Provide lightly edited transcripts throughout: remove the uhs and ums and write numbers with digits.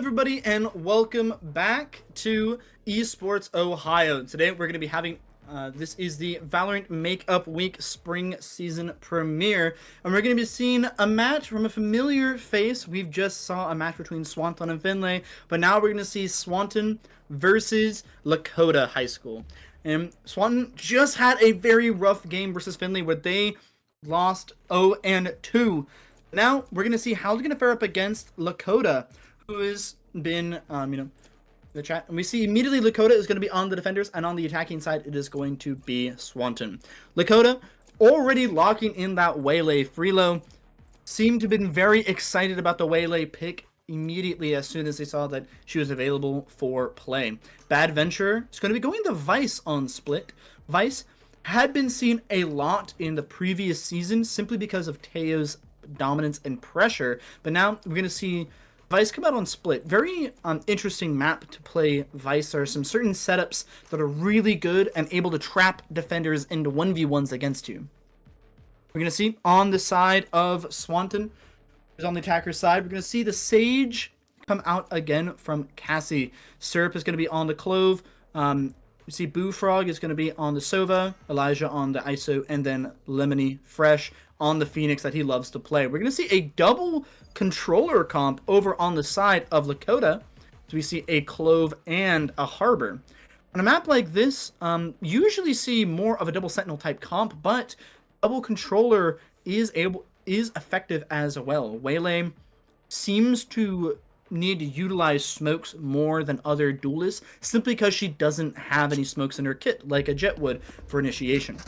everybody, and welcome back to Esports Ohio. Today we're going to be having this is the Valorant Makeup Week Spring Season Premiere, and we're going to be seeing a match from a familiar face. We've just saw a match between Swanton and Finlay, but now we're going to see Swanton versus Lakota High School. And Swanton just had a very rough game versus Finlay where they lost 0-2. Now we're going to see how they're going to fare up against Lakota, who has been, the chat. And we see immediately Lakota is going to be on the defenders, and on the attacking side, it is going to be Swanton. Lakota already locking in that Waylay. Freelo seemed to have been very excited about the Waylay pick immediately as soon as they saw that she was available for play. Bad Venture is going to be going to Vice on split. Vice had been seen a lot in the previous season simply because of Teo's dominance and pressure, but now we're going to see Vice come out on split. Very interesting map to play Vice. There are some certain setups that are really good and able to trap defenders into 1v1s against you. We're going to see on the side of Swanton, who's on the attacker's side, we're going to see the Sage come out again from Cassie. Syrup is going to be on the Clove. You see Boo Frog is going to be on the Sova, Elijah on the ISO, and then Lemony Fresh on the Phoenix that he loves to play. We're going to see a double controller comp over on the side of Lakota. So we see a Clove and a Harbor. On a map like this, usually see more of a double Sentinel type comp, but double controller is effective as well. Waylay seems to need to utilize smokes more than other duelists simply because she doesn't have any smokes in her kit like a Jet would for initiation.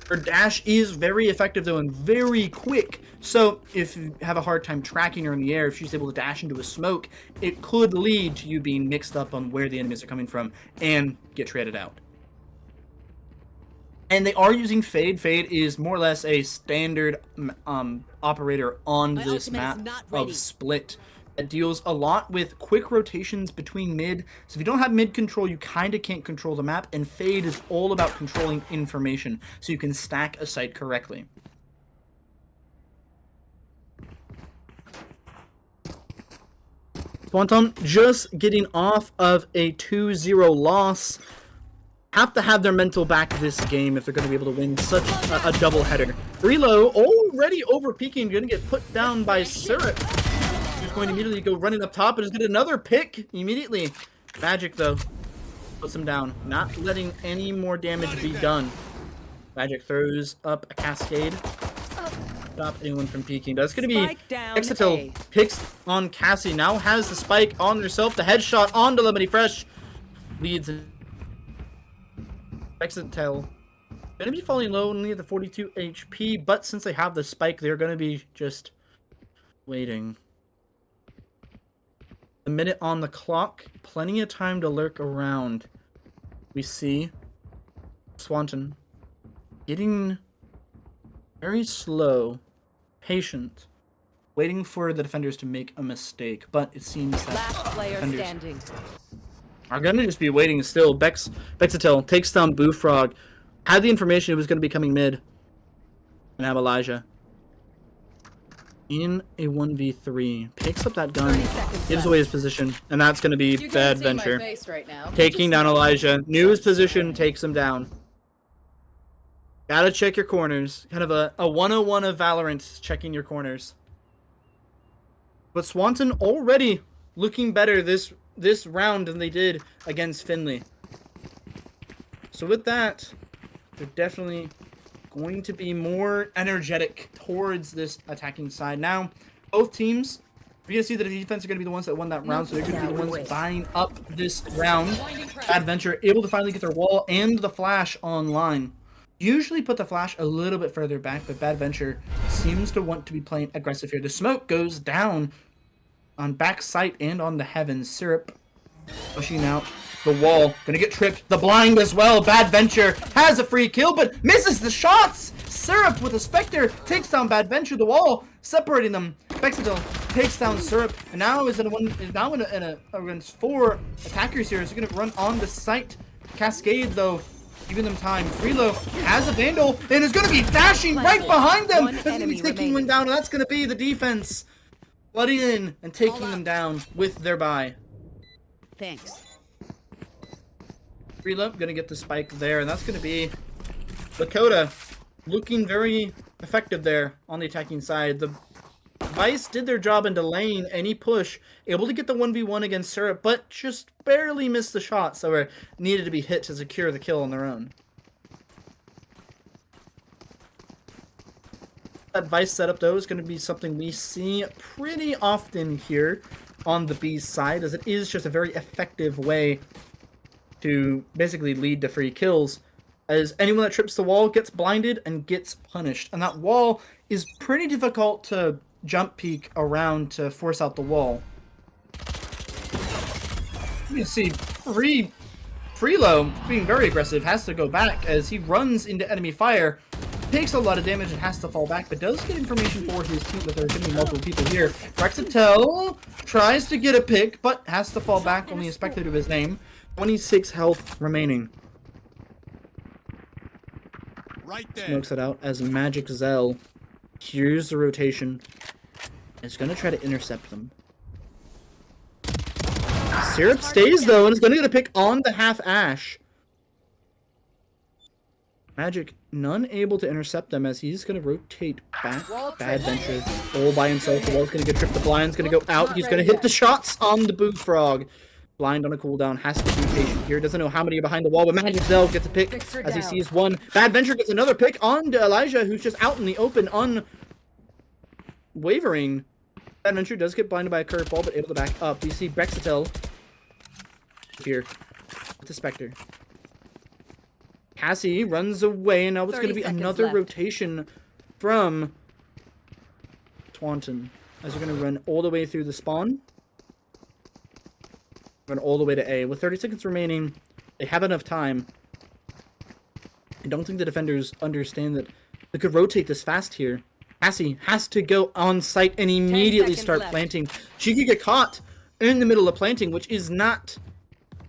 Her dash is very effective though and very quick, so if you have a hard time tracking her in the air, if she's able to dash into a smoke, it could lead to you being mixed up on where the enemies are coming from and get traded out. And they are using Fade. Fade is more or less a standard operator on this map of split. It deals a lot with quick rotations between mid. So if you don't have mid control, you kind of can't control the map. And Fade is all about controlling information so you can stack a site correctly. Swanton just getting off of a 2-0 loss. Have to have their mental back this game if they're going to be able to win such a double header. Freelo already over peaking, going to get put down by Syrup. He's going to immediately go running up top and is going to get another pick immediately. Magic though puts him down, not letting any more damage be done. Magic throws up a cascade. Stop anyone from peeking. That's going to be Exitil picks on Cassie. Now has the spike on herself. The headshot onto Lemony Fresh leads. Exitil going to be falling low only at the 42 HP, but since they have the spike, they're going to be just waiting. A minute on the clock, plenty of time to lurk around. We see Swanton getting very slow, patient, waiting for the defenders to make a mistake, but it seems that defenders are gonna just be waiting still. Bexitil takes down Boo Frog. Had the information it was gonna be coming mid. And have Elijah in a 1v3. Picks up that gun, gives away his position, and that's gonna be Bad Venture. Taking down Elijah. Knew his position, takes him down. Gotta check your corners. Kind of a 101 of Valorant, checking your corners. But Swanton already looking better this round than they did against Finlay. So with that, they're definitely going to be more energetic towards this attacking side. Now, both teams, you're going to see that the defense are going to be the ones that won that round, so they're going to be the ones buying up this round. Adventure able to finally get their wall and the flash online. Usually put the flash a little bit further back, but Bad Venture seems to want to be playing aggressive here. The smoke goes down on back sight and on the heavens. Syrup pushing out the wall. Gonna get tripped. The blind as well. Bad Venture has a free kill, but misses the shots. Syrup with a Spectre takes down Bad Venture. The wall separating them. Bexitil takes down Syrup, and now is now in against 4 attackers here. So gonna run on the site. Cascade though, giving them time. Freelo has a Vandal and is gonna be dashing right behind them. That's gonna be taking one down, and that's gonna be the defense. flooding in and taking them down with their buy. Thanks. Reload, gonna get the spike there, and that's gonna be Lakota looking very effective there on the attacking side. The Vice did their job in delaying any push, able to get the 1v1 against Syrup, but just barely missed the shot, so it needed to be hit to secure the kill on their own. That Vice setup, though, is going to be something we see pretty often here on the B side, as it is just a very effective way to basically lead to free kills, as anyone that trips the wall gets blinded and gets punished. And that wall is pretty difficult to jump peek around to force out the wall. You can see Freelo being very aggressive, has to go back as he runs into enemy fire, takes a lot of damage and has to fall back, but does get information for his team that there are going to be multiple people here. Brexatel tries to get a pick, but has to fall back, only a spectator of his name. 26 health remaining. Right there. Smokes it out as Magic Zell hears the rotation. Is going to try to intercept them. Syrup stays though and is going to get a pick on the half Ash. Magic none able to intercept them as he's going to rotate back. Bad Venture all by himself. The wall's going to get tripped. The blind's going to go out. He's going to hit the shots on the Boo Frog. Blind on a cooldown, has to be patient here. Doesn't know how many are behind the wall, but Magic Zell gets a pick as he sees one. Bad Venture gets another pick on to Elijah, who's just out in the open, unwavering. Bad Venture does get blinded by a curveball, but able to back up. You see Brexatel here with the Spectre. Cassie runs away, and now it's going to be another rotation from Swanton, as you're going to run all the way through the spawn. Run all the way to A. With 30 seconds remaining, they have enough time. I don't think the defenders understand that they could rotate this fast here. Cassie has to go on site and immediately start planting. She could get caught in the middle of planting, which is not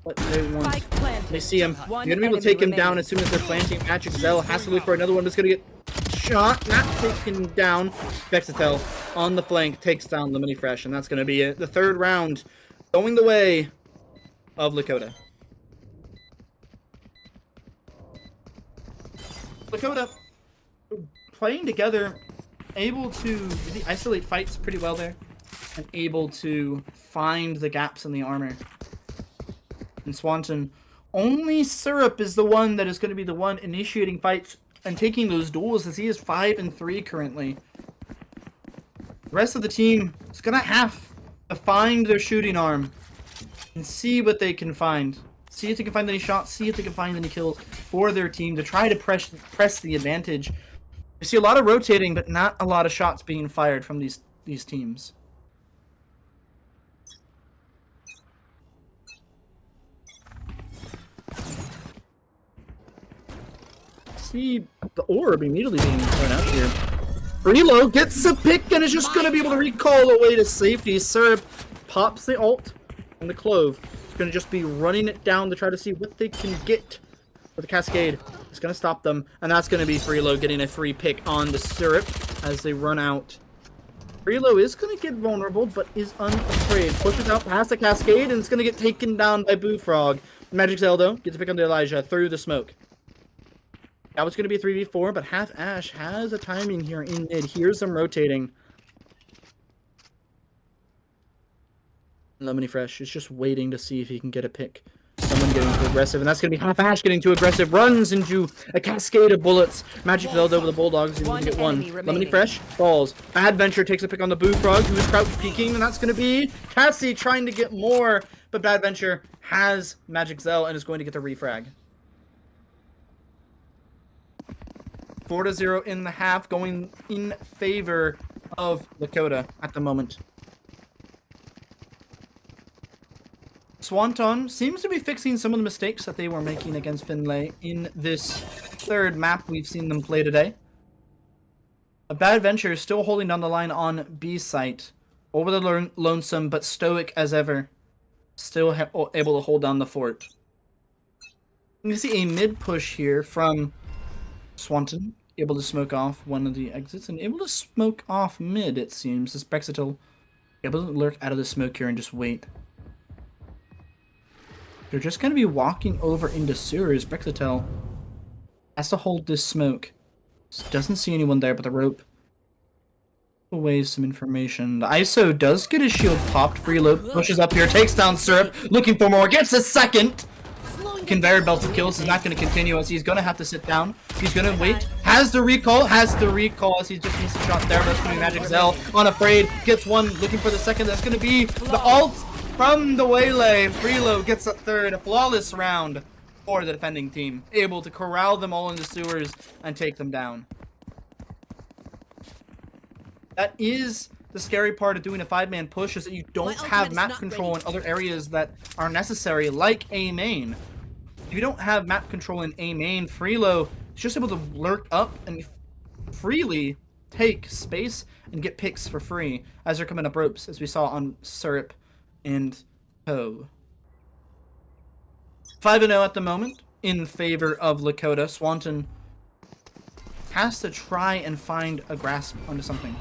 what they want. They see him. You're going to be able to take him down as soon as they're planting. Magic Zell has to look for another one, but it's going to get shot. Not taken down. Vexatel on the flank takes down Lemony Fresh, and that's going to be it. The third round going the way of Lakota. Lakota playing together, able to really isolate fights pretty well there, and able to find the gaps in the armor. And Swanton, only Syrup is the one that is going to be the one initiating fights and taking those duels, as he is 5-3 currently. The rest of the team is going to have to find their shooting arm and see what they can find. See if they can find any shots, see if they can find any kills for their team to try to press the advantage. You see a lot of rotating, but not a lot of shots being fired from these teams. See the orb immediately being thrown out here. Reload gets a pick and is just going to be able to recall away to safety. Syrup pops the ult. And the Clove is going to just be running it down to try to see what they can get with the Cascade. It's going to stop them, and that's going to be Freelo getting a free pick on the Syrup as they run out. Freelo is going to get vulnerable, but is unafraid. Pushes out past the Cascade, and it's going to get taken down by Boo Frog. Magic Zeldo gets a pick on the Elijah through the smoke. That was going to be a 3v4, but Half Ash has a timing here in mid. Here's them rotating. Lemony Fresh is just waiting to see if he can get a pick. Someone getting too aggressive, and that's going to be Half Ash getting too aggressive. Runs into a cascade of bullets. Magic Zelda over the Bulldogs, and get one. Lemony Fresh falls. Bad Venture takes a pick on the Boo Frog, who is crouch peeking, and that's going to be Cassie trying to get more. But Bad Venture has Magic Zell and is going to get the refrag. 4-0 in the half, going in favor of Lakota at the moment. Swanton seems to be fixing some of the mistakes that they were making against Finlay in this third map we've seen them play today. A Bad Venture is still holding down the line on B site. Over the lonesome, but stoic as ever. Still able to hold down the fort. You can see a mid push here from Swanton. Able to smoke off one of the exits and able to smoke off mid, it seems, as Brexatel Able to lurk out of the smoke here and just wait. They're just going to be walking over into sewers. Brexitel has to hold this smoke. Doesn't see anyone there, but the rope away some information. The ISO does get his shield popped. Freeload pushes up here, takes down Syrup, looking for more, gets a second. Conveyor belt of kills is not going to continue as he's going to have to sit down. He's going to wait. Has the recall as he just needs a shot there. That's going to be Magic Zell. Unafraid. Gets one. Looking for the second. That's going to be the ult from the Waylay. Freeload gets a third. A flawless round for the defending team. Able to corral them all in the sewers and take them down. That is the scary part of doing a 5-man push, is that you don't have map control in other areas that are necessary, like A main. If you don't have map control in A main, Freelo is just able to lurk up and freely take space and get picks for free as they're coming up ropes, as we saw on Syrup and Toe. 5-0 at the moment in favor of Lakota. Swanton has to try and find a grasp onto something.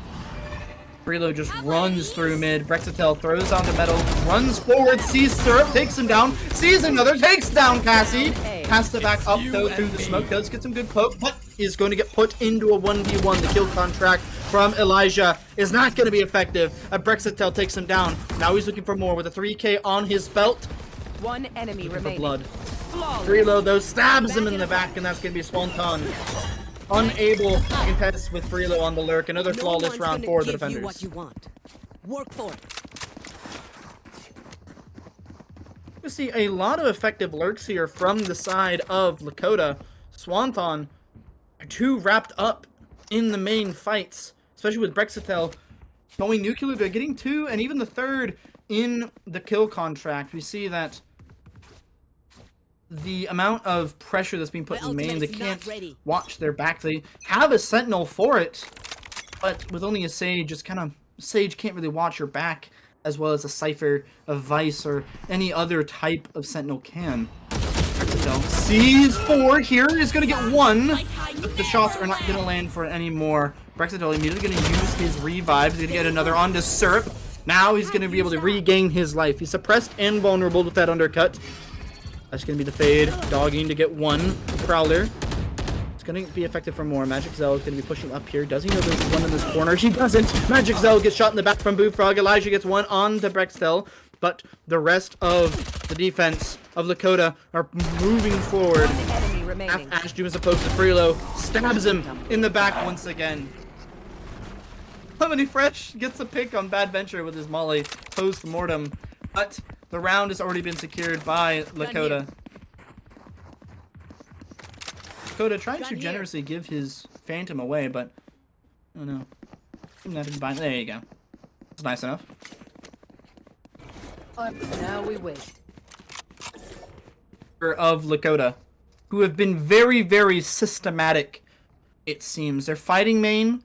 Freelo just runs through mid. Brexitel throws on the metal, runs forward, sees Syrup, takes him down, sees another, takes down Cassie. Has to back up though through the smoke, does get some good poke, but is going to get put into a 1v1. The kill contract from Elijah is not going to be effective. Brexitel takes him down. Now he's looking for more with a 3k on his belt. One enemy remaining. Blood. Freelo though stabs him in the back, and that's going to be Swanton. Unable to contest with Freelo on the lurk. Another flawless round for the defenders. What you want. Work for it. We see a lot of effective lurks here from the side of Lakota. Swanton are too wrapped up in the main fights, especially with Brexitel going nuclear. They're getting 2 and even the 3rd in the kill contract. We see that the amount of pressure that's being put in main, they can't watch their back. They have a sentinel for it, but with only a Sage, it's kind of, Sage can't really watch your back as well as a Cypher, a Vice, or any other type of sentinel can. Sees 4 here, is going to get 1, but the shots are not going to land for it anymore. Brexitel immediately going to use his revive. He's going to get another onto Syrup. Now he's going to be able to regain his life. He's suppressed and vulnerable with that undercut. That's going to be the fade. Dogging to get 1. Prowler. It's going to be effective for more. Magic Zell is going to be pushing up here. Does he know there's one in this corner? He doesn't. Magic Zell gets shot in the back from Boofrog. Elijah gets 1 on to Brexitel. But the rest of the defense of Lakota are moving forward. Half Ash doing as opposed to Freelo. Stabs him in the back once again. Lemony Fresh gets a pick on Bad Venture with his molly post-mortem. But the round has already been secured by Lakota. Lakota trying to generously give his Phantom away, but I don't know. There you go. That's nice enough. Now we wait. Of Lakota, who have been very, very systematic, it seems. They're fighting main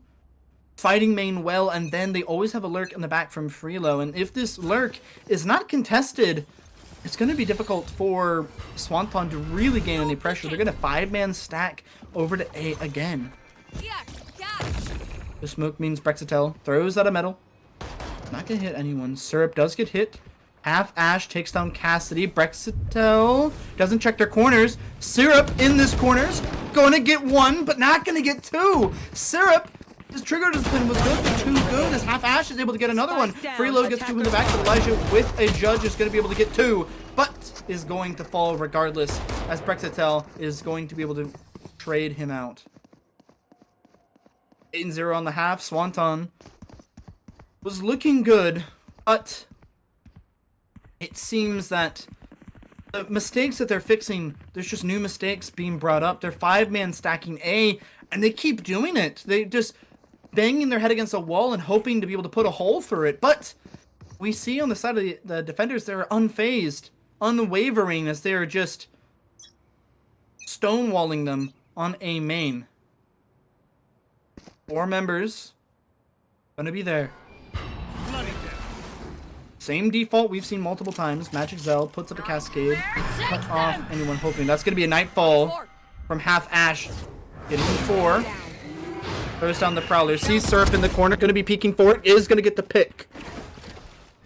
well, and then they always have a lurk in the back from Freelo, and if this lurk is not contested, it's going to be difficult for Swanton to really gain any pressure. They're going to 5-man stack over to A again. The smoke means Brexitel throws out a metal. Not going to hit anyone. Syrup does get hit. Half Ash takes down Cassidy. Brexitel doesn't check their corners. Syrup in this corners. Going to get 1, but not going to get 2. Syrup, his trigger discipline was good, but too good as Half Ash is able to get another one. Freelo gets 2 in the back, but Elijah with a judge is going to be able to get 2, but is going to fall regardless as Brexitel is going to be able to trade him out. 8-0 on the half. Swanton was looking good, but it seems that the mistakes that they're fixing, there's just new mistakes being brought up. They're 5-man stacking A, and they keep doing it. They just banging their head against a wall and hoping to be able to put a hole through it. But we see on the side of the defenders, they're unfazed, unwavering, as they're just stonewalling them on A main. 4 members gonna be there. Same default we've seen multiple times. Magic Zell puts up a cascade. Cut off anyone hoping. That's going to be a Nightfall from Half Ash. Getting 4. Throws down the Prowler. Sees Syrup in the corner. Going to be peeking for it. Is going to get the pick.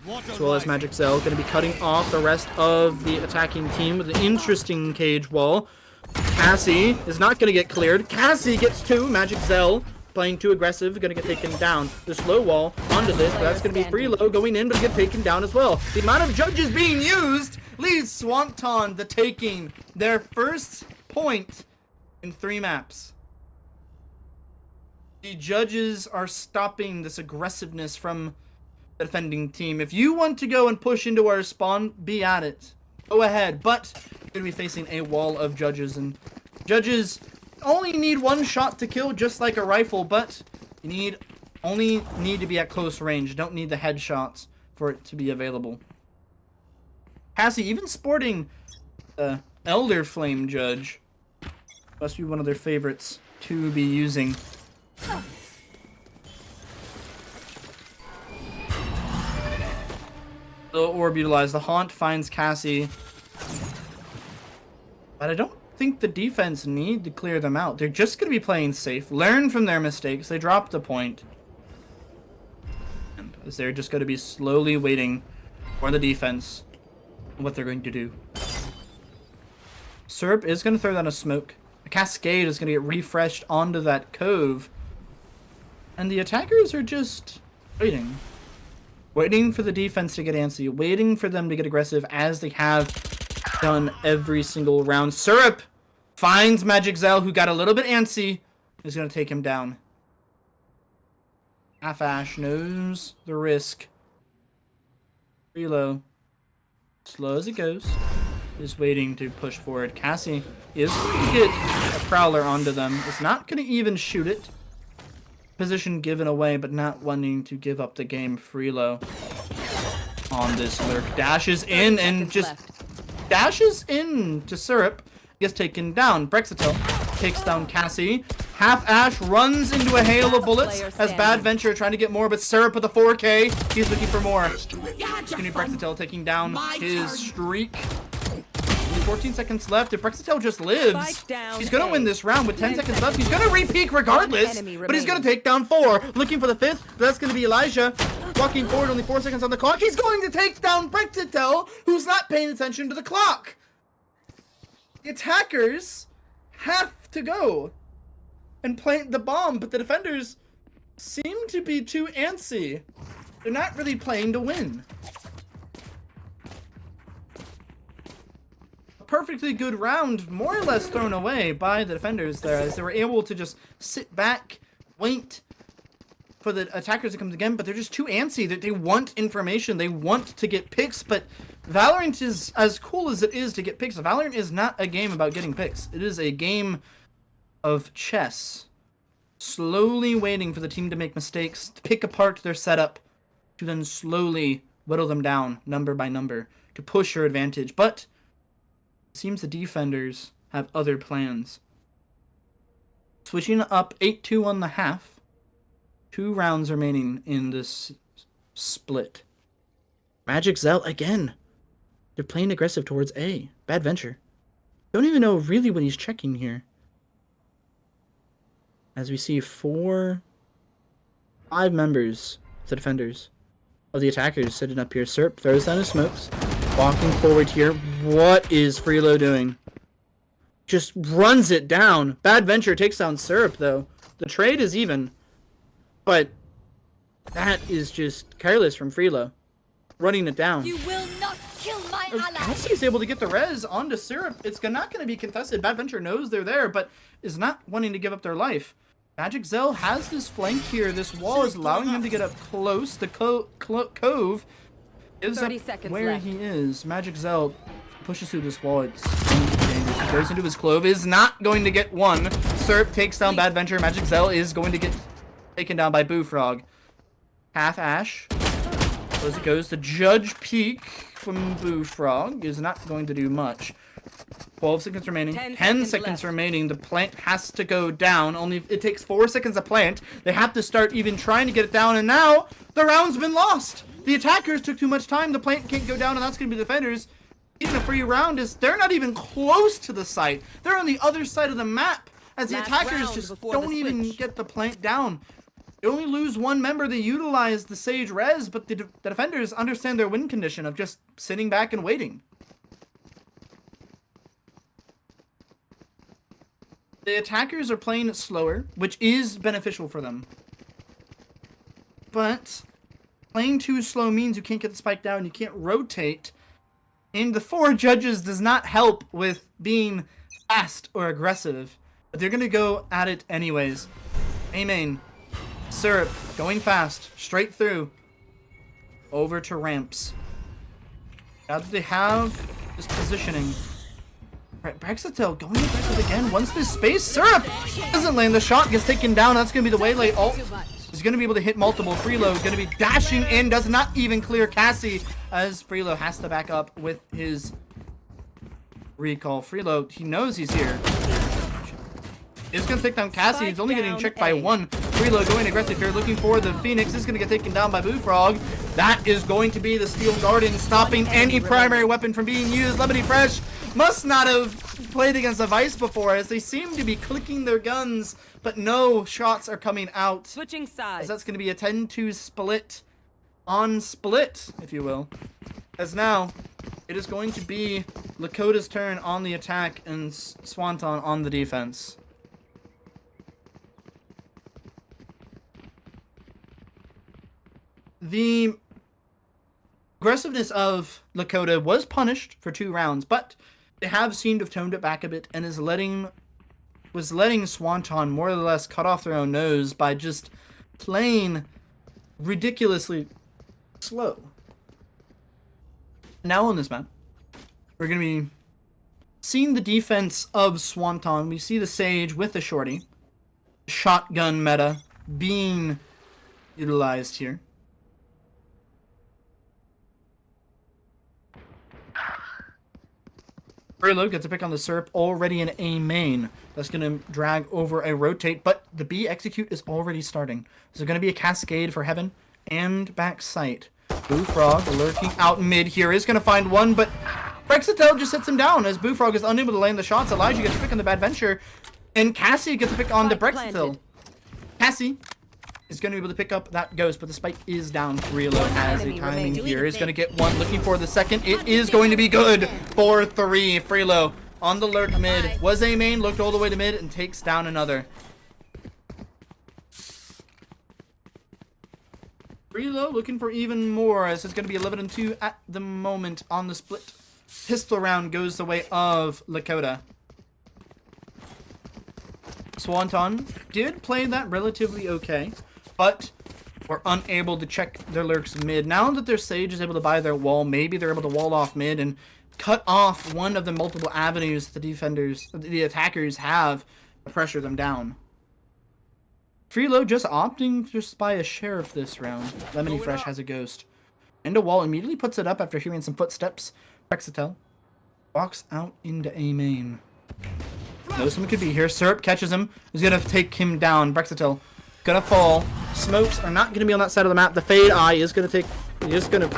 as well as Magic Zell. Going to be cutting off the rest of the attacking team with an interesting cage wall. Cassie is not going to get cleared. Cassie gets 2. Magic Zell playing too aggressive, going to get taken down. The slow wall onto this, but that's going to be Freelo going in, but get taken down as well. The amount of judges being used leads Swanton the taking their first point in 3 maps. The judges are stopping this aggressiveness from the defending team. If you want to go and push into our spawn, be at it. Go ahead, but you're going to be facing a wall of judges, and judges only need 1 shot to kill, just like a rifle, but you only need to be at close range. Don't need the headshots for it to be available. Cassie even sporting the Elder Flame Judge. Must be one of their favorites to be using. The orb utilized. The Haunt finds Cassie. But I don't think the defense need to clear them out. They're just going to be playing safe. Learn from their mistakes. They dropped a point. And as they're just going to be slowly waiting for the defense. What they're going to do. Syrup is going to throw down a smoke. A cascade is going to get refreshed onto that cove. And the attackers are just waiting. Waiting for the defense to get antsy. Waiting for them to get aggressive as they have done every single round. Syrup finds Magic Zell, who got a little bit antsy. Is going to take him down. Half Ash knows the risk. Reload. Slow as it goes. Is waiting to push forward. Cassie is going to get a Prowler onto them. Is not going to even shoot it. Position given away, but not wanting to give up the game. Freelo on this lurk. Dashes in and just dashes in to Syrup. Gets taken down. Brexitel takes down Cassie. Half Ash runs into a hail of bullets as Bad Venture trying to get more, but Syrup with a 4K. He's looking for more. Skinny Brexitel taking down his streak. 14 seconds left. If Brexitel just lives, he's going to win this round with 10 seconds left. He's going to re-peek regardless, but he's going to take down 4. Looking for the 5th. That's going to be Elijah. Walking forward, only 4 seconds on the clock. He's going to take down Brexitel, who's not paying attention to the clock. The attackers have to go and plant the bomb, but the defenders seem to be too antsy. They're not really playing to win. Perfectly good round, more or less thrown away by the defenders there, as they were able to just sit back, wait for the attackers to come again, but they're just too antsy. That they want information, they want to get picks, but Valorant is, as cool as it is to get picks, Valorant is not a game about getting picks. It is a game of chess. Slowly waiting for the team to make mistakes, to pick apart their setup, to then slowly whittle them down, number by number, to push your advantage, but seems the defenders have other plans. Switching up 8-2 on the half. 2 rounds remaining in this split. Magic Zell again. They're playing aggressive towards A. Bad Venture. Don't even know really what he's checking here. As we see 5 members of the defenders of the attackers sitting up here. Syrup throws down his smokes. Walking forward here. What is Freelo doing? Just runs it down. Bad Venture takes down Syrup, though. The trade is even. But that is just careless from Freelo. Running it down. You will not kill my ally. Cassie is able to get the res onto Syrup. It's not going to be contested. Bad Venture knows they're there, but is not wanting to give up their life. Magic Zell has this flank here. This wall is allowing him to get up close. The cove gives up where he is. Magic Zell pushes through this wall. It's dangerous. He goes into his clove. Is not going to get one. Syrup takes down Bad Venture. Magic Zell is going to get taken down by Boo Frog. Half Ash. As it goes, the Judge Peak from Boo Frog is not going to do much. 12 seconds remaining. 10 seconds remaining. The plant has to go down. Only it takes 4 seconds to plant. They have to start even trying to get it down, and now the round's been lost. The attackers took too much time. The plant can't go down, and that's going to be the defenders. Even a free round is they're not even close to the site. They're on the other side of the map as the attackers just don't even get the plant down. They only lose one member. They utilize the Sage res, but the defenders understand their win condition of just sitting back and waiting. The attackers are playing slower, which is beneficial for them. But playing too slow means you can't get the spike down, you can't rotate. And the 4 judges does not help with being fast or aggressive. But they're going to go at it anyways. A-main. Syrup, going fast, straight through. Over to ramps. Now that they have this positioning. Alright, Brexitil going aggressive again. Once this space, Syrup doesn't land the shot, gets taken down. That's going to be the waylay ult. He's going to be able to hit multiple. Freelo going to be dashing in, does not even clear Cassie, as Freelo has to back up with his recall. Freelo, he knows he's here. He's going to take down Cassie. He's only getting checked by 1. Freelo going aggressive here, looking for the Phoenix. Is going to get taken down by Bullfrog. That is going to be the Steel Garden, stopping any primary weapon from being used. Lemony Fresh must not have played against a Vice before, as they seem to be clicking their guns, but no shots are coming out. Switching sides. As that's going to be a 10-2 split on split, if you will. As now, it is going to be Lakota's turn on the attack and Swanton on the defense. The aggressiveness of Lakota was punished for 2 rounds, but they have seemed to have toned it back a bit and was letting Swanton more or less cut off their own nose by just playing ridiculously slow. Now on this map, we're going to be seeing the defense of Swanton. We see the Sage with the Shorty. Shotgun meta being utilized here. Freelo gets a pick on the Syrup, already in A main. That's going to drag over a rotate, but the B execute is already starting. There's going to be a cascade for Heaven and backside. Bullfrog lurking out mid here is going to find one, but Brexitil just sits him down as Bullfrog is unable to land the shots. Elijah gets a pick on the Bad Venture, and Cassie gets a pick on the Brexitil. Cassie is going to be able to pick up that ghost, but the spike is down. Freelo has a timing here. Is going to get one, looking for the second. It is going to be good for 3. Freelo on the lurk mid. Was a main, looked all the way to mid, and takes down another. Freelo looking for even more, as it's going to be 11-2 at the moment on the split. Pistol round goes the way of Lakota. Swanton did play that relatively okay, but were unable to check their lurks mid. Now that their Sage is able to buy their wall, maybe they're able to wall off mid and cut off one of the multiple avenues the attackers have to pressure them down. Freelo just opting to spy a Sheriff this round. Lemony Fresh has a ghost. And a wall immediately puts it up after hearing some footsteps. Brexitil walks out into A main. Knows someone could be here. Syrup catches him. He's going to take him down. Brexitil gonna fall. Smokes are not going to be on that side of the map. The Fade Eye is going to take... He's going to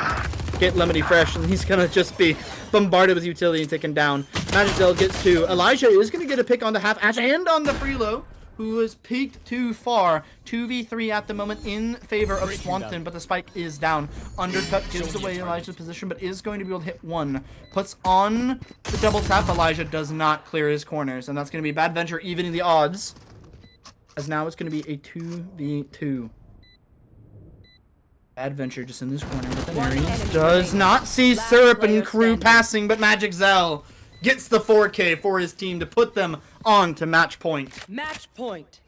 get Lemony Fresh, and he's going to just be bombarded with utility and taken down. Magicdell gets 2. Elijah is going to get a pick on the half-ash and on the Freelo, who has peaked too far. 2v3 at the moment in favor of Swanton, but the spike is down. Undercut gives away Elijah's position, but is going to be able to hit 1. Puts on the double tap. Elijah does not clear his corners, and that's going to be Bad Venture evening the odds. As now it's going to be a 2v2. Bad Venture just in this corner with an Aries. Does not see Syrup and crew passing, but Magicdell gets the 4K for his team to put them on to match point. Match point.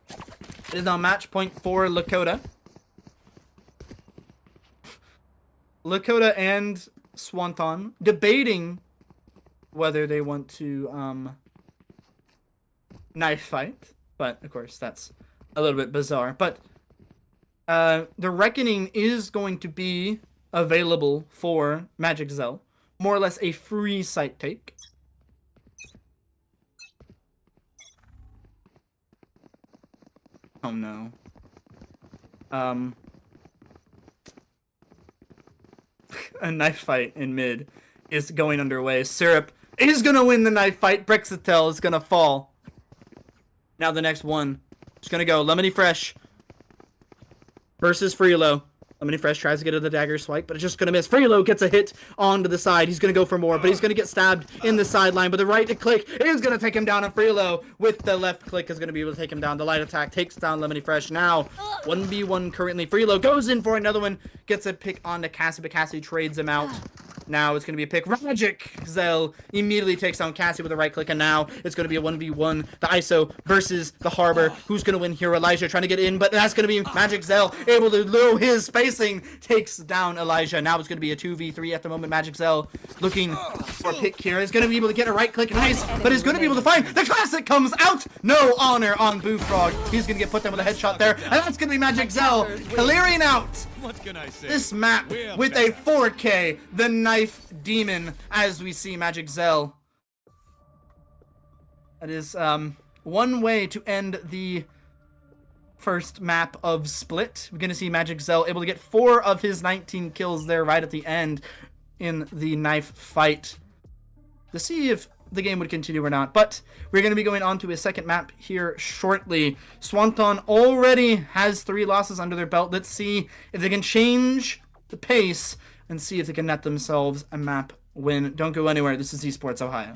It is now match point for Lakota. Lakota and Swanton debating whether they want to knife fight, but of course that's a little bit bizarre. But the Reckoning is going to be available for Magicdell. More or less a free site take. Oh no. A knife fight in mid is going underway. Syrup is gonna win the knife fight. Brexitil is gonna fall. Now the next one is gonna go Lemony Fresh versus Freelo. Lemony Fresh tries to get to the dagger swipe, but it's just going to miss. Freelo gets a hit onto the side. He's going to go for more, but he's going to get stabbed in the sideline. But the right click is going to take him down, and Freelo with the left click is going to be able to take him down. The light attack takes down Lemony Fresh. Now, 1v1 currently. Freelo goes in for another one, gets a pick onto Cassie, but Cassie trades him out. Now it's going to be a pick. Magic Zell immediately takes down Cassie with a right click, and now it's going to be a 1v1. The ISO versus the Harbor. Who's going to win here? Elijah trying to get in, but that's going to be Magic Zell able to low his spacing. Takes down Elijah. Now it's going to be a 2v3 at the moment. Magic Zell looking for a pick here. He's going to be able to get a right click. Nice, but he's going to be able to find the classic comes out. No honor on Boo Frog. He's going to get put down with a headshot there, and that's going to be Magic Zell clearing out What can I say? this map with a 4K, the Knife Demon, as we see Magic Zell. That is one way to end the first map of Split. We're going to see Magic Zell able to get 4 of his 19 kills there right at the end in the knife fight to see if the game would continue or not. But we're going to be going on to a second map here shortly. Swanton already has 3 losses under their belt. Let's see if they can change the pace and see if they can net themselves a map win. Don't go anywhere. This is Esports Ohio.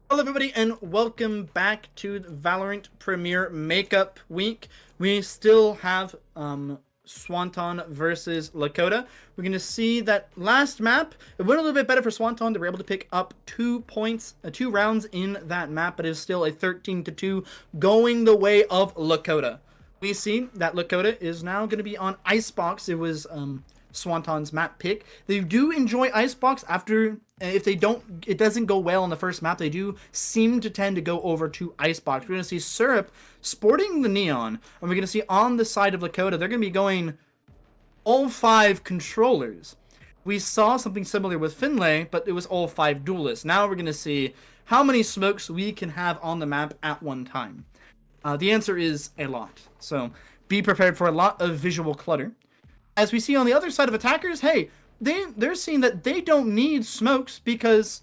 Hello everybody and welcome back to the Valorant Premier Makeup Week. We still have Swanton versus Lakota. We're going to see that last map, it went a little bit better for Swanton. They were able to pick up 2 points, 2 rounds in that map, but it is still a 13-2 going the way of Lakota. We see that Lakota is now going to be on Icebox. It was Swanton's map pick. They do enjoy Icebox after, if it doesn't go well on the first map, they do seem to tend to go over to Icebox. We're going to see Syrup sporting the Neon, and we're going to see on the side of Lakota, they're going to be going all 5 controllers. We saw something similar with Finlay, but it was all 5 duelists. Now we're going to see how many smokes we can have on the map at one time. The answer is a lot, so be prepared for a lot of visual clutter. As we see on the other side of attackers, hey, they're seeing that they don't need smokes because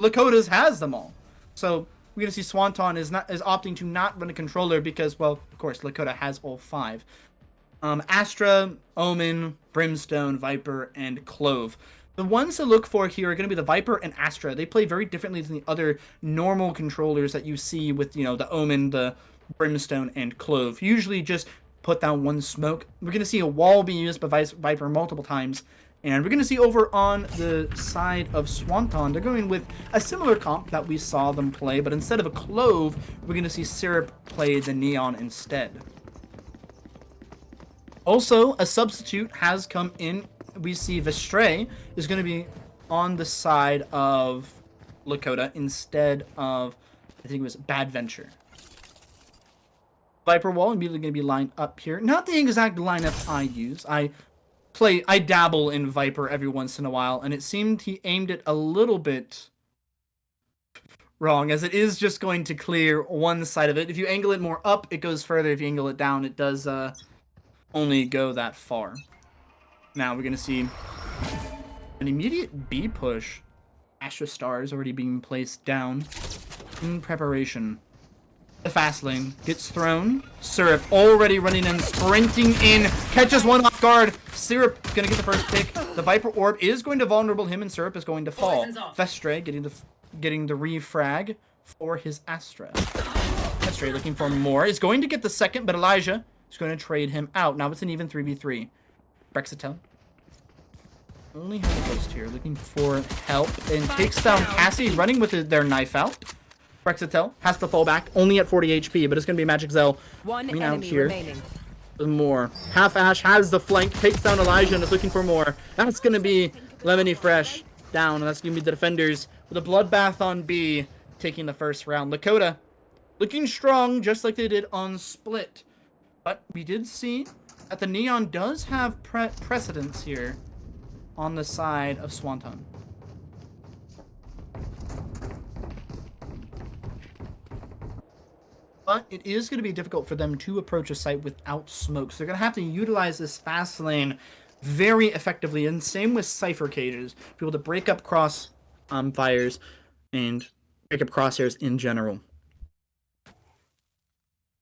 Lakota's has them all. So we're gonna see Swanton is opting to not run a controller because, well, of course, Lakota has all 5. Astra, Omen, Brimstone, Viper, and Clove. The ones to look for here are going to be the Viper and Astra. They play very differently than the other normal controllers that you see with, you know, the Omen, the Brimstone, and Clove. Usually just put down one smoke. We're going to see a wall be used by Viper multiple times And we're going to see over on the side of Swanton, they're going with a similar comp that we saw them play, but instead of a clove, we're going to see Syrup play the neon instead. Also, a substitute has come in. We see Vestray is going to be on the side of Lakota instead of, I think it was Bad Venture. Viper Wall immediately going to be lined up here. Not the exact lineup I use. I dabble in Viper every once in a while, and it seemed he aimed it a little bit wrong, as it is just going to clear one side of it. If you angle it more up, it goes further. If you angle it down, it does only go that far. Now we're going to see an immediate B push. Astra Star is already being placed down in preparation. The fast lane gets thrown. Syrup already running in, sprinting in, catches one off guard. Syrup gonna get the first pick. The Viper Orb is going to vulnerable him, and Syrup is going to fall. Vestray getting the refrag for his Astra. Vestray looking for more. Is going to get the second, but Elijah is going to trade him out. Now it's an even 3v3. Brexitel only has a ghost here, looking for help, and takes down Cassie, running with their knife out. Brexitel has to fall back, only at 40 HP, but it's going to be Magic Zell coming out here. More. Half Ash has the flank, takes down Elijah, and is looking for more. That's going to be Lemony Fresh down, and that's going to be the defenders with a bloodbath on B, taking the first round. Lakota looking strong, just like they did on Split. But we did see that the Neon does have precedence here on the side of Swanton. But it is going to be difficult for them to approach a site without smoke. So they're going to have to utilize this fast lane very effectively. And same with Cypher Cages. Be able to break up cross fires and break up crosshairs in general.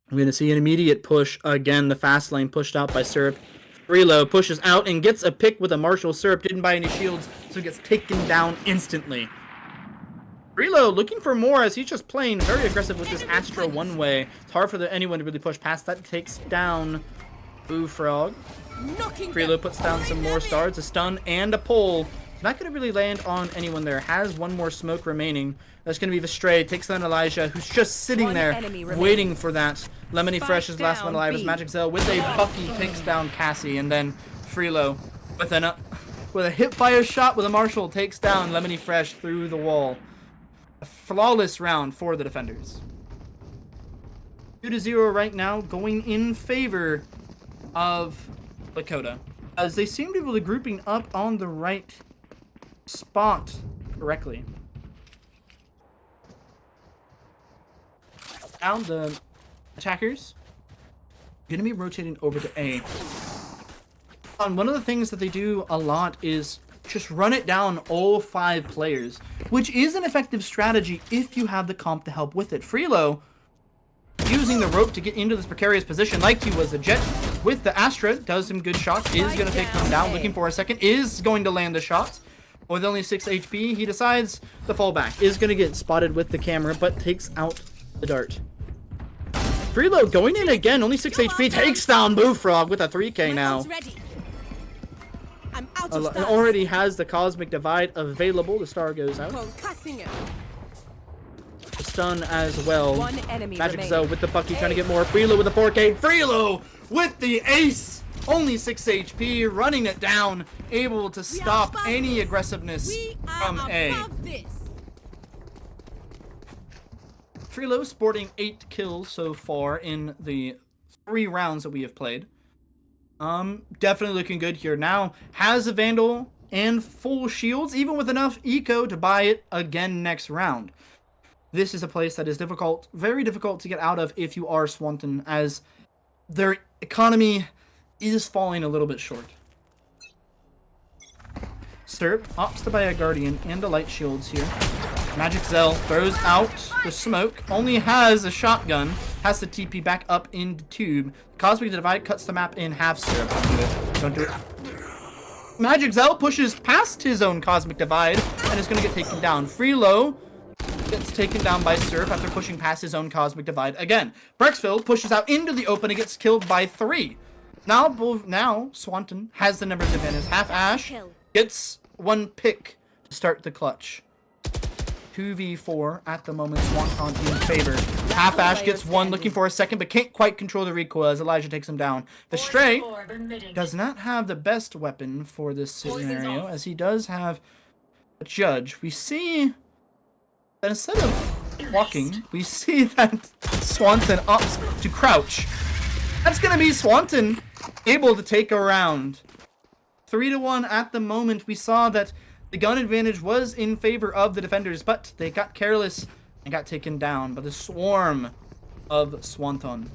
We're going to see an immediate push. Again, the fast lane pushed out by Syrup. Freelo pushes out and gets a pick with a Marshall. Syrup didn't buy any shields, so he gets taken down instantly. Freelo looking for more as he's just playing very aggressive with this Astra one-way. It's hard for anyone to really push past that. Takes down Boo Frog. Freelo puts down some more stars, a stun and a pull. It's not going to really land on anyone there. Has one more smoke remaining. That's going to be Vestray. Takes down Elijah, who's just sitting there waiting for that. Lemony Fresh is last one alive as Magic Zell with a Bucky takes down Cassie, and then Freelo with a hip fire shot with a Marshall takes down Lemony Fresh through the wall. A flawless round for the defenders. 2-0 right now, going in favor of Lakota, as they seem to be able to grouping up on the right spot correctly. Now the attackers going to be rotating over to A. And one of the things that they do a lot is just run it down all 5 players, which is an effective strategy if you have the comp to help with it. Freelo using the rope to get into this precarious position like he was a Jet with the Astra, does some good shots, is going to take him down, looking for a second, is going to land the shots. With only 6 HP, he decides the fallback, is going to get spotted with the camera, but takes out the dart. Freelo going in again, only 6 HP, takes down Boo Frog with a 3k now. I'm out of stars. Already has the Cosmic Divide available. The star goes out. The stun as well. One enemy Magic Zell with the Bucky trying to get more. Freelo with the 4k. Freelo with the ace. Only 6 HP, running it down. Able to stop any aggressiveness from A. Freelo sporting 8 kills so far in the 3 rounds that we have played. Definitely looking good here. Now has a Vandal and full shields, even with enough eco to buy it again next round. This is a place that is difficult, very difficult to get out of if you are Swanton, as their economy is falling a little bit short. Syrup opts to buy a Guardian and a Light Shields here. Magic Zell throws out the smoke, only has a shotgun, has to TP back up into Tube. Cosmic Divide cuts the map in half. Syrup, don't do it. Don't do it. Magic Zell pushes past his own Cosmic Divide and is going to get taken down. Freelo gets taken down by Syrup after pushing past his own Cosmic Divide again. Brexville pushes out into the open and gets killed by 3. Now Swanton has the numbers advantage. Half Ash Gets one pick to start the clutch. 2v4 at the moment. Swanton in favor. Half Ash gets one, looking for a second, but can't quite control the recoil as Elijah takes him down. The Stray does not have the best weapon for this scenario, as he does have a Judge. We see that instead of walking, we see that Swanton opts to crouch. That's going to be Swanton able to take a round. 3-1 at the moment. We saw that the gun advantage was in favor of the defenders, but they got careless and got taken down by the swarm of Swanton.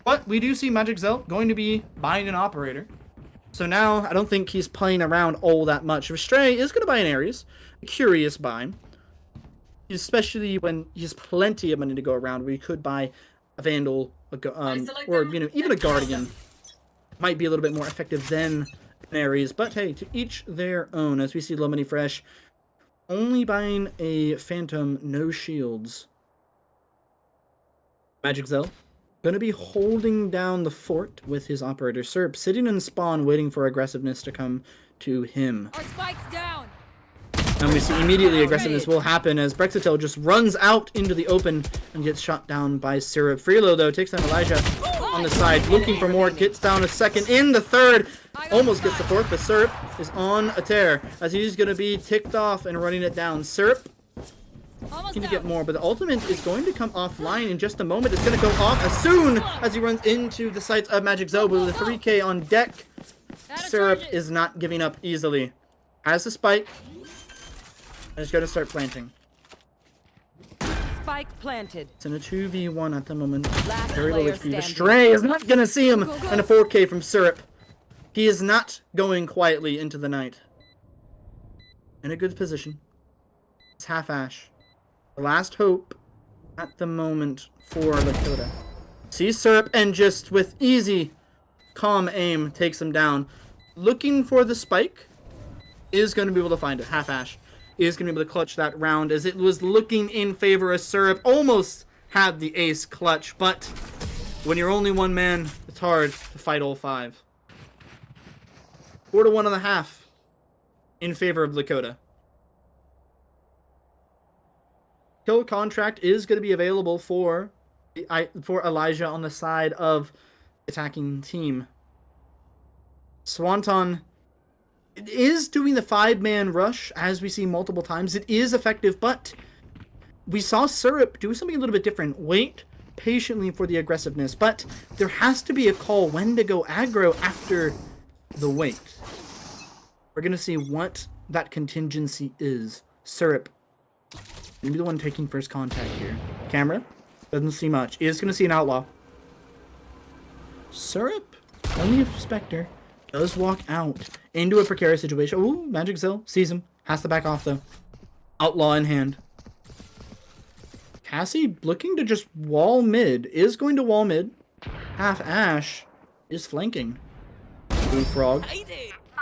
But we do see Magic Zell going to be buying an operator. So now I don't think he's playing around all that much. Stray is going to buy an Ares. A curious buy. Especially when he has plenty of money to go around, where he could buy a Vandal, or even a Guardian. Might be a little bit more effective than an Ares, but hey, to each their own. As we see Lemony Fresh only buying a Phantom, no shields. Magic Zell gonna be holding down the fort with his operator Serp, sitting in spawn waiting for aggressiveness to come to him. Our spike's down. And we see immediately aggressiveness will happen as Brexitel just runs out into the open and gets shot down by Syrup. Freelo, though, takes down Elijah on the side, looking for more, gets down a second, in the third, almost gets the fourth, but Syrup is on a tear as he's going to be ticked off and running it down. Syrup can get more, but the ultimate is going to come offline in just a moment. It's going to go off as soon as he runs into the sights of Magic Zell with a 3K on deck. Syrup is not giving up easily. Has the spike. And it's going to start planting. Spike planted. It's in a 2v1 at the moment. Last Very low player HP. The standing. Stray is not going to see him. And a 4K from Syrup. He is not going quietly into the night. In a good position. It's Half Ash. The last hope at the moment for Lakota. Sees Syrup and just with easy, calm aim takes him down. Looking for the spike. Is going to be able to find it. Half Ash is going to be able to clutch that round as it was looking in favor of Syrup. Almost had the ace clutch, but when you're only one man, it's hard to fight all five. 4-1.5 in favor of Lakota. Kill contract is going to be available for Elijah on the side of the attacking team. Swanton is doing the 5-man rush, as we see multiple times. It is effective, but we saw Syrup do something a little bit different. Wait patiently for the aggressiveness, but there has to be a call when to go aggro after the wait. We're going to see what that contingency is. Syrup going to be the one taking first contact here. Camera doesn't see much. Is going to see an outlaw. Syrup, only a Spectre, does walk out into a precarious situation. Ooh, Magic Zell sees him. Has to back off, though. Outlaw in hand. Cassie looking to just wall mid. Is going to wall mid. Half Ash is flanking. Blue Frog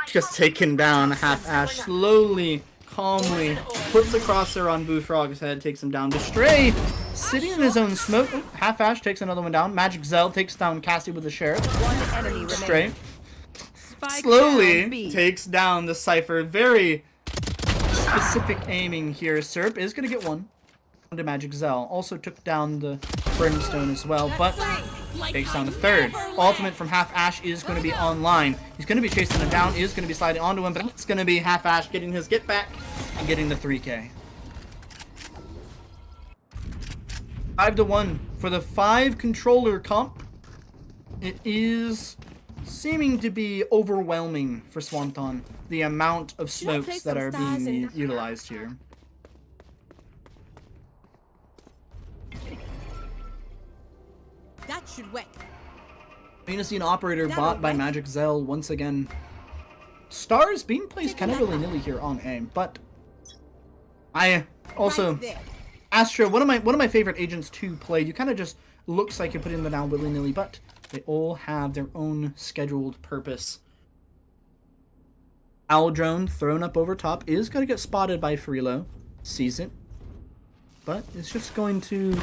just taken down. Half Ash slowly, calmly puts the crosshair on Blue Frog's head. Takes him down. The Stray sitting in his own smoke. Ooh, Half Ash takes another one down. Magic Zell takes down Cassie with the Sheriff. One enemy Stray remaining. Spike slowly down B. takes down the Cypher. Very specific aiming here. Serp is going to get one to Magic Zell. Also took down the Brimstone as well, but takes down the third. Ultimate from Half Ash is going to be online. He's going to be chasing him down, is going to be sliding onto him, but it's going to be Half Ash getting his get back and getting the 3K. 5-1 for the 5 controller comp. It is seeming to be overwhelming for Swanton, the amount of smokes that are being utilized here. That should work. We're going to see an operator bought by Magic Zell once again. Stars being placed kind of willy-nilly here on aim, but I also Astra, one of my favorite agents to play. You kind of just looks like you're putting them down willy-nilly, but they all have their own scheduled purpose. Owl drone thrown up over top is going to get spotted by Freelo. Sees it, but it's just going to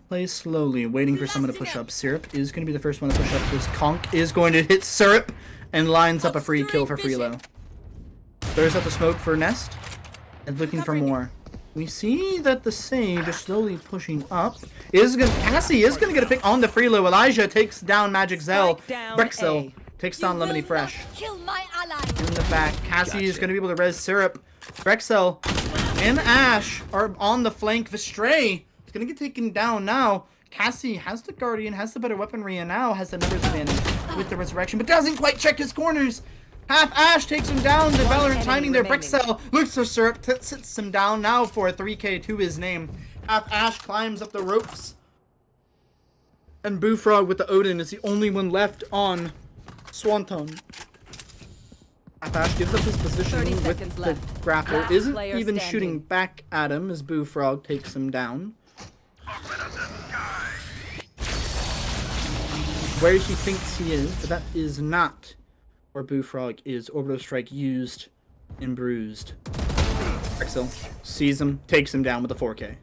play slowly, waiting for someone to push up. Syrup is going to be the first one to push up. This conk is going to hit Syrup and lines up a free kill for Freelo. Throws out the smoke for Nest and looking for more. We see that the Sage is slowly pushing up. Cassie is gonna get a pick on the Freelo. Elijah takes down Magic Zell. Brexel takes down Lemony Fresh. Kill my ally. In the back, Cassie is gonna be able to res Syrup. Brexel and Ash are on the flank. Vistray is gonna get taken down now. Cassie has the Guardian, has the better weaponry, and now has the numbers advantage with the Resurrection, but doesn't quite check his corners. Half Ash takes him down. The Valorant timing there. Brexel looks for Syrup, sits him down now for a 3K to his name. Half Ash climbs up the ropes. And Boofrog with the Odin is the only one left on Swanton. Half Ash gives up his position with the grappler. Isn't even shooting back at him as Boofrog takes him down. Where he thinks he is, but that is not where Boofrog is. Orbital Strike used and bruised. Brexel sees him, takes him down with a 4K.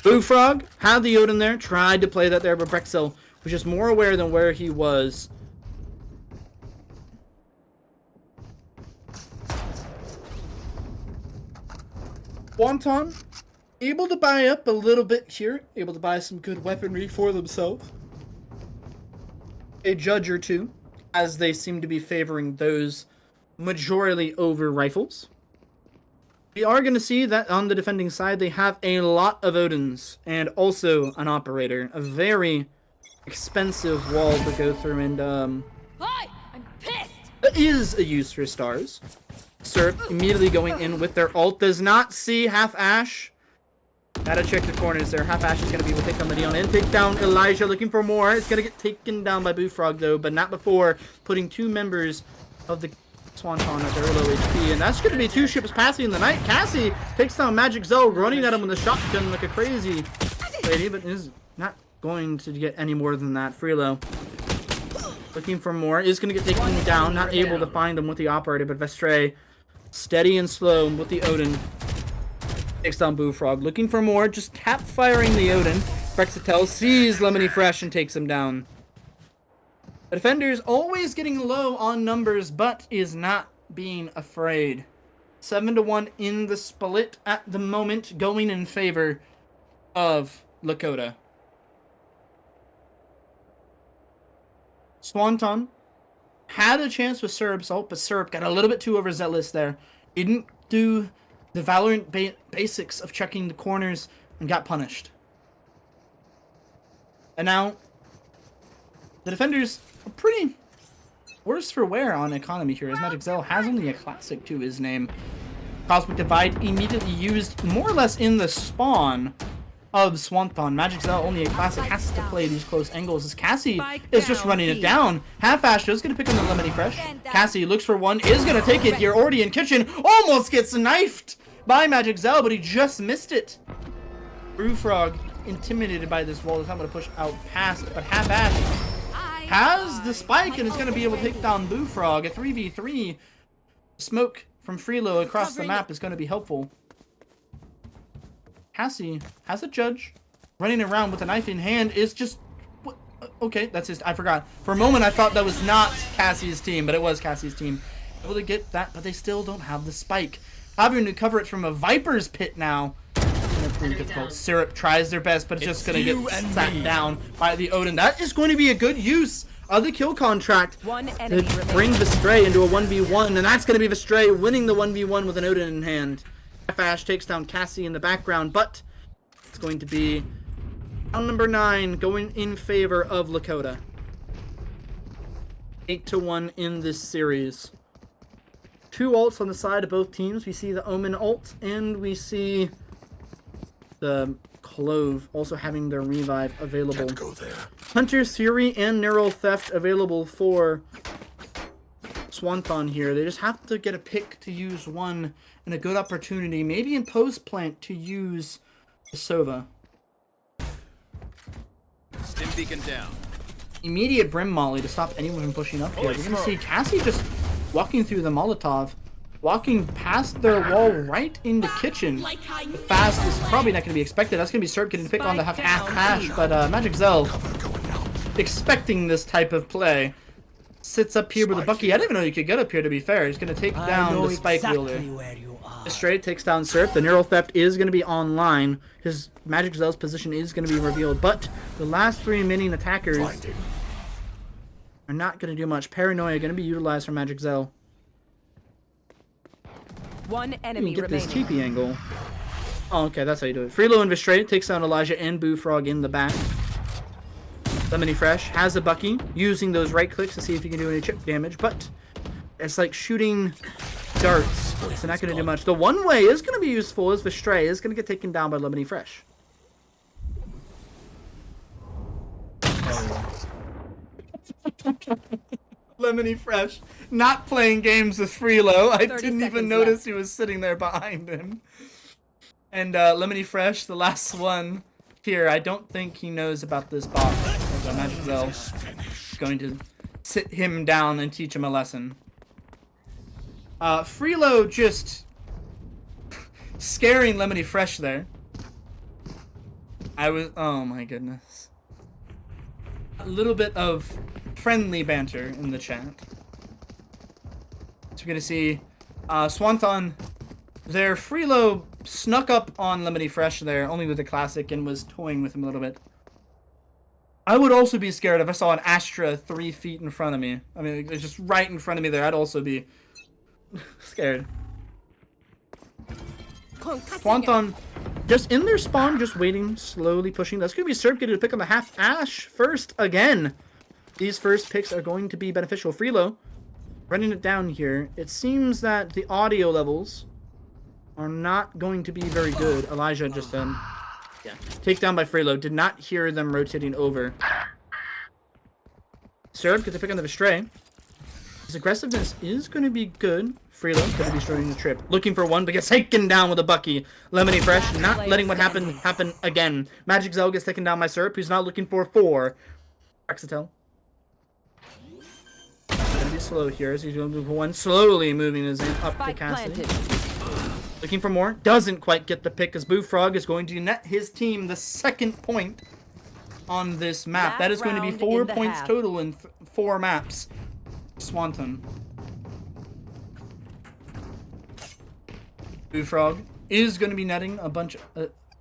Boofrog had the Odin there, tried to play that there, but Brexel was just more aware than where he was. Swanton able to buy up a little bit here, able to buy some good weaponry for themselves. A judge or two, as they seem to be favoring those majority over rifles. We are going to see that on the defending side, they have a lot of Odins and also an operator. A very expensive wall to go through, and Hi, I'm pissed. that is a use for stars. Syrup immediately going in with their ult. Does not see Half Ash. Gotta check the corners there. Half Ash is gonna be able to take on the Neon and take down Elijah, looking for more. It's gonna get taken down by Boofrog though, but not before putting two members of the Swanton at their low HP. And that's gonna be two ships passing in the night. Cassie takes down Magic Zell, running at him with a shotgun like a crazy lady, but is not going to get any more than that. Freelo looking for more, is gonna get taken down, not able to find him with the operator, but Vestray steady and slow with the Odin. Takes down Boofrog, looking for more, just cap firing the Odin. Brexitel sees Lemony Fresh and takes him down. The defender's always getting low on numbers, but is not being afraid. 7-1 in the split at the moment, going in favor of Lakota. Swanton had a chance with Syrup's ult, but Syrup got a little bit too overzealous there. Didn't do the Valorant basics of checking the corners and got punished. And now, the defenders are pretty worse for wear on economy here, as Magic Zell has only a classic to his name. Cosmic Divide immediately used more or less in the spawn of Swanton. Magic Zell, only a classic, has to play these close angles as Cassie is just running it down. Half Ash is going to pick on the Lemony Fresh. Cassie looks for one, is going to take it here. Already in kitchen, almost gets knifed by Magic Zell, but he just missed it. Brewfrog, intimidated by this wall, is not going to push out past, but Half Ash has the spike and is going to be able to take down Brewfrog. A 3v3 smoke from Freelo across the map is going to be helpful. Cassie has a judge running around with a knife in hand, is just... Okay, that's his... I forgot. For a moment, I thought that was not Cassie's team, but it was Cassie's team. Able to get that, but they still don't have the spike. Having to cover it from a Viper's pit now. It's pretty difficult. Syrup tries their best, but it's just going to get sat down by the Odin. That is going to be a good use of the kill contract to bring Vestray into a 1v1, and that's going to be Vestray winning the 1v1 with an Odin in hand. Ash takes down Cassie in the background, but it's going to be round number 9 going in favor of Lakota. 8-1 in this series. Two ults on the side of both teams. We see the Omen ult, and we see the Clove also having their revive available. Can't go there. Hunter's Fury and Neural Theft available for Swanton here. They just have to get a pick to use one, and a good opportunity, maybe in post plant, to use the Sova. Stim beacon down. Immediate Brim Molly to stop anyone from pushing up here. We're going to see Cassie just walking through the Molotov, walking past their wall right into kitchen. The fast is probably not going to be expected. That's going to be Syrup getting to pick on the half Ash, but Magic Zell expecting this type of play. sits up here with a Bucky. I didn't even know you could get up here, to be fair. He's going to take down the Spike Wielder. where you are. Straight takes down Surf. The Neural Theft is going to be online. His Magic Zell's position is going to be revealed. But the last 3 minion attackers are not going to do much. Paranoia going to be utilized for Magic Zell. One You enemy can get this remaining. TP angle. Oh, okay, that's how you do it. Freelo and Vistray takes down Elijah and Boo Frog in the back. Lemony Fresh has a Bucky, using those right clicks to see if he can do any chip damage, but it's like shooting darts. It's not going to do much. The one way is going to be useful as Vistray is going to get taken down by Lemony Fresh. Lemony Fresh not playing games with Freelo. I 30 didn't even seconds notice left. he was sitting there behind him. And Lemony Fresh, the last one here, I don't think he knows about this box. I imagine Zell is going to sit him down and teach him a lesson. Freelo just scaring Lemony Fresh there. Oh my goodness. A little bit of friendly banter in the chat. So we're gonna see Swanton there. Freelo snuck up on Lemony Fresh there, only with the classic, and was toying with him a little bit. I would also be scared if I saw an Astra 3 feet in front of me. I mean, it's just right in front of me there. I'd also be scared. Swanton just in their spawn, just waiting, slowly pushing. That's going to be Serp getting to pick on the half Ash first again. These first picks are going to be beneficial. Freelo running it down here. It seems that the audio levels are not going to be very good. Elijah just takedown by Freelo. Did not hear them rotating over. Serp gets to pick on the Vistray. His aggressiveness is going to be good. Freelo's going to be starting the trip. Looking for one, but gets taken down with a Bucky. Lemony Fresh not letting what happened happen again. Magic Zell gets taken down by Serp, who's now looking for 4. Praxitel. Going to be slow here as he's going to move for 1. Slowly moving his in up to Spike Cassidy. planted. Looking for more. Doesn't quite get the pick as Boo Frog is going to net his team the 2nd point on this map. That is going to be 4 points total in 4 maps. Swanton. Boo Frog is going to be netting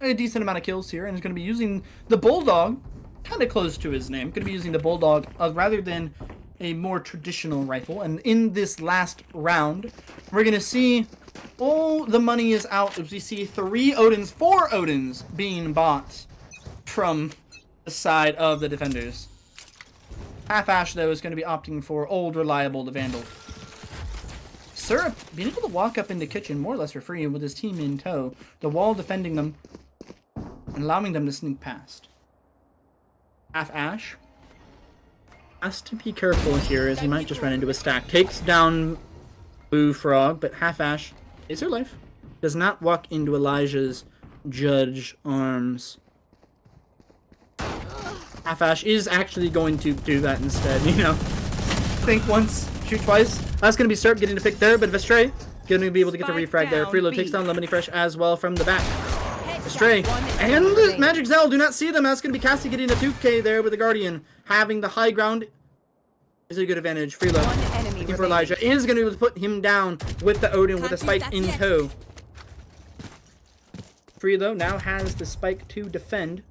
a decent amount of kills here, and is going to be using the Bulldog, kind of close to his name. Going to be using the Bulldog rather than a more traditional rifle. And in this last round, we're going to see all the money is out as we see 4 Odins being bought from the side of the defenders. Half Ash, though, is going to be opting for old, reliable, the Vandal. Syrup being able to walk up in the kitchen more or less for free with his team in tow. The wall defending them and allowing them to sneak past. Half Ash has to be careful here as he might just run into a stack. Takes down Boo Frog, but Half Ash is her life. Does not walk into Elijah's Judge arms. Half Ash is actually going to do that instead, you know. Think once, shoot twice. That's going to be Serp getting to pick there, but Vistray going to be able to get the refrag there. Freelo takes down Lemony Fresh as well from the back. Vistray and Magic Zell do not see them. That's going to be Cassie getting a 2K there with the Guardian. Having the high ground is a good advantage. Freelo looking for Elijah is going to be able to put him down with the Odin with a spike in tow. Freelo now has the spike to defend.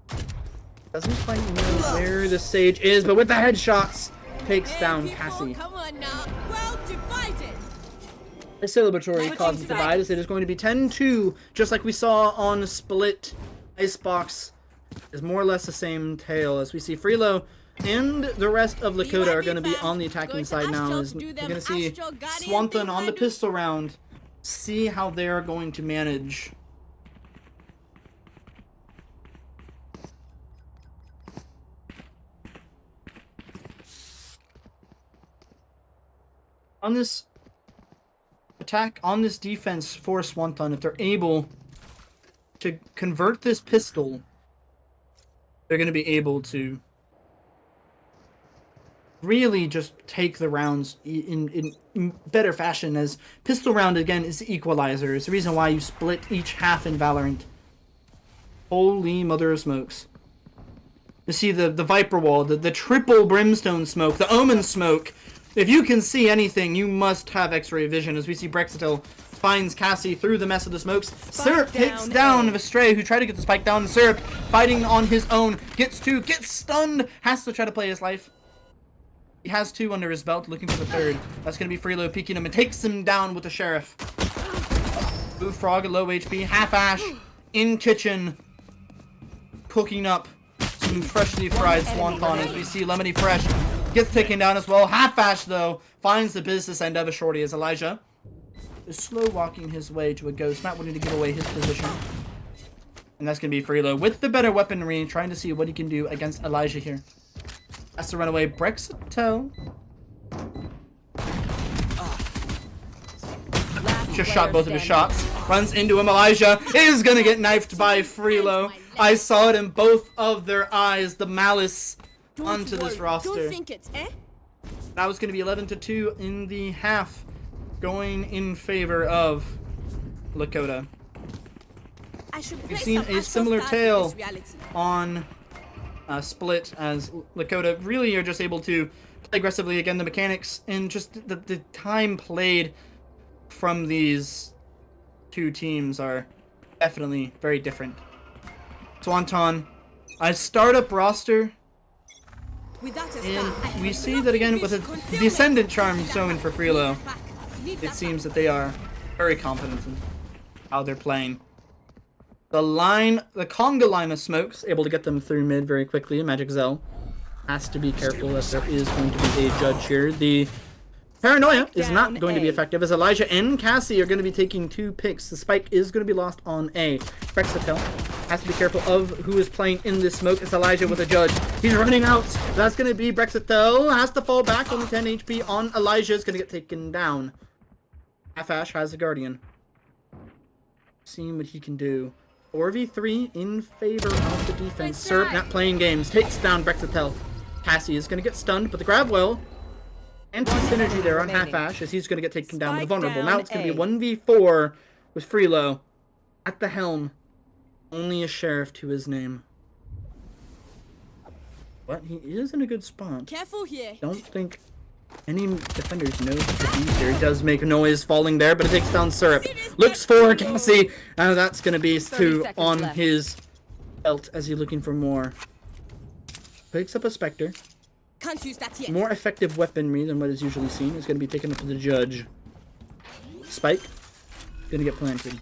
Doesn't quite know where the Sage is, but with the headshots, takes down Cassie. Come on now. Well divided. A celebratory cosmic divide as it is going to be 10-2, just like we saw on Split. Icebox is more or less the same tale as we see Freelo and the rest of Lakota are going to be on the attacking side now. As we're going to see Swanton on the pistol round, see how they are going to manage. On this attack, on this defense for Swanton, if they're able to convert this pistol, they're going to be able to really just take the rounds in better fashion, as pistol round, again, is the equalizer. It's the reason why you split each half in Valorant. Holy mother of smokes. You see the Viper Wall, the triple Brimstone smoke, the Omen smoke, If you can see anything, you must have X-ray vision. As we see Brexitil finds Cassie through the mess of the smokes. Syrup takes down Vestray, who tried to get the spike down. Syrup fighting on his own. Gets stunned. Has to try to play his life. He has 2 under his belt, looking for the 3rd. That's going to be Freelo peeking him and takes him down with the Sheriff. Blue Frog at low HP. Half Ash in kitchen. Cooking up some freshly fried Swanton as we see Lemony Fresh gets taken down as well. Half Ash, though, finds the business end of a shorty as Elijah is slow walking his way to a ghost, not wanting to give away his position. And that's going to be Freelo with the better weaponry, trying to see what he can do against Elijah here. Has to run away. Brexitil just shot both of his shots. Runs into him. Elijah is going to get knifed by Freelo. I saw it in both of their eyes. The malice onto this roster. Don't think it's, eh? That was going to be 11-2 in the half, going in favor of Lakota. We've seen a similar tale on Split, as Lakota really are just able to play aggressively. Again, the mechanics and just the time played from these 2 teams are definitely very different. Swanton, a startup roster, and we see that again with a Descendant Charm showing for Freelo. It seems that they are very confident in how they're playing. The conga line of smokes, able to get them through mid very quickly. Magic Zell has to be careful as there is going to be a judge here. The Paranoia is not going to be effective as Elijah and Cassie are going to be taking 2 picks. The spike is going to be lost on A. Brexitil has to be careful of who is playing in this smoke. It's Elijah with a judge. He's running out. That's going to be Brexitil. Has to fall back. Only 10 HP on Elijah. Is going to get taken down. Half Ash has a Guardian. Seeing what he can do. 4v3 in favor of the defense. Syrup not playing games. Takes down Brexitil. Cassie is going to get stunned, but the grab well. Anti-synergy there on Half Ash as he's going to get taken down with the vulnerable. Now it's going to be 1v4 with Freelo at the helm. Only a Sheriff to his name. But he is in a good spot. Careful here. Don't think any defenders know the beat here. He does make a noise falling there, but it takes down Syrup. Looks for Cassie. Now that's going to be 2 on his belt as he's looking for more. Picks up a Spectre. Can't use that yet. More effective weaponry than what is usually seen. Is going to be taken up to the judge. Spike. Going to get planted.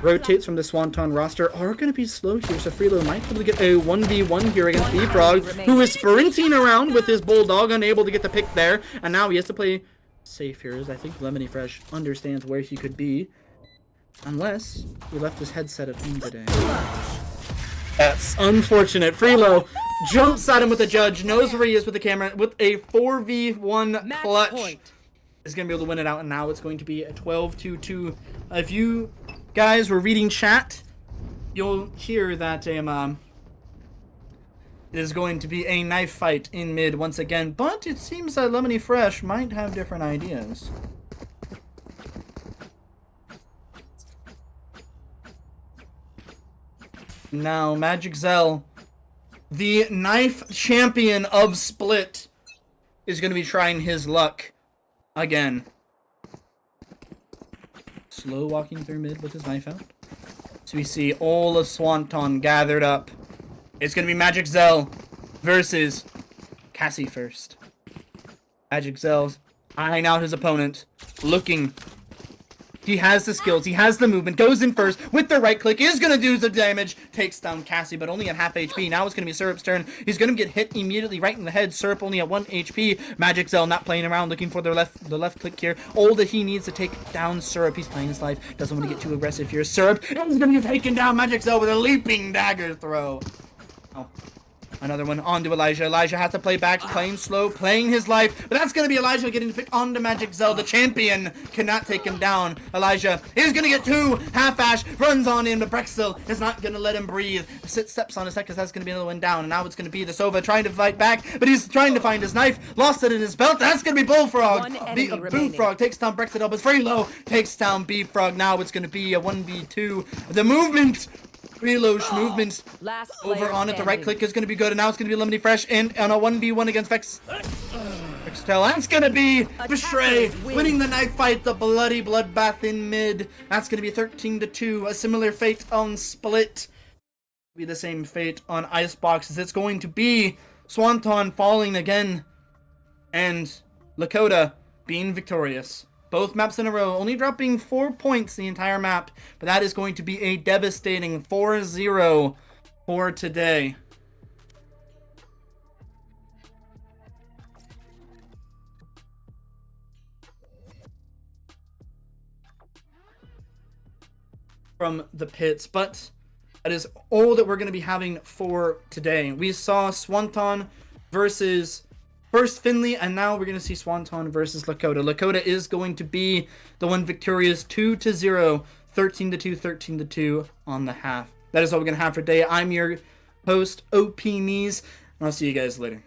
Rotates from the Swanton roster. Are going to be slow here, so Freelo might be able to get a 1v1 here against B-Frog, who is sprinting around with his Bulldog, unable to get the pick there. And now he has to play safe here, as I think Lemony Fresh understands where he could be. Unless he left his headset at home today. That's unfortunate. Freelo jumps at him with the judge, knows where he is with the camera, with a 4v1 clutch. Is going to be able to win it out, and now it's going to be a 12-2. If you guys were reading chat, you'll hear that it is going to be a knife fight in mid once again, but it seems that Lemony Fresh might have different ideas. Now, Magic Zell, the knife champion of Split, is going to be trying his luck again. Slow walking through mid with his knife out. So we see all of Swanton gathered up. It's going to be Magic Zell versus Cassie first. Magic Zell's eyeing out his opponent, looking. He has the skills, he has the movement, goes in first with the right click, is going to do some damage, takes down Cassie, but only at half HP. Now it's going to be Syrup's turn. He's going to get hit immediately right in the head. Syrup only at 1 HP. Magic Zell not playing around, looking for the left click here. All that he needs to take down Syrup. He's playing his life, doesn't want to get too aggressive here. Syrup is going to be taken down. Magic Zell with a leaping dagger throw. Oh. Another one onto Elijah. Elijah has to play back, playing slow, playing his life. But that's going to be Elijah getting the pick onto Magic Zell. The champion cannot take him down. Elijah is going to get 2. Half Ash runs on in, but Brexitil is not going to let him breathe. Steps on his head because that's going to be another one down. And now it's going to be the Sova trying to fight back, but he's trying to find his knife. Lost it in his belt. That's going to be Bullfrog. Bullfrog takes down Brexitil, but Freelo takes down B-Frog. Now it's going to be a 1v2. The movement Reload movement Last over player on it. The right standing. click is going to be good, and now it's going to be Lemony Fresh and on a 1v1 against Vex. Vextel. That's going to be Bestray winning the knife fight, the bloody bloodbath in mid. That's going to be 13-2. A similar fate on Split. Be the same fate on Iceboxes. It's going to be Swanton falling again, and Lakota being victorious. Both maps in a row, only dropping 4 points the entire map, but that is going to be a devastating 4-0 for today. From the pits, but that is all that we're going to be having for today. We saw Swanton versus first Finley, and now we're going to see Swanton versus Lakota. Lakota is going to be the one victorious 2-0, 13-2, 13-2 on the half. That is all we're going to have for today. I'm your host, OP Knees, and I'll see you guys later.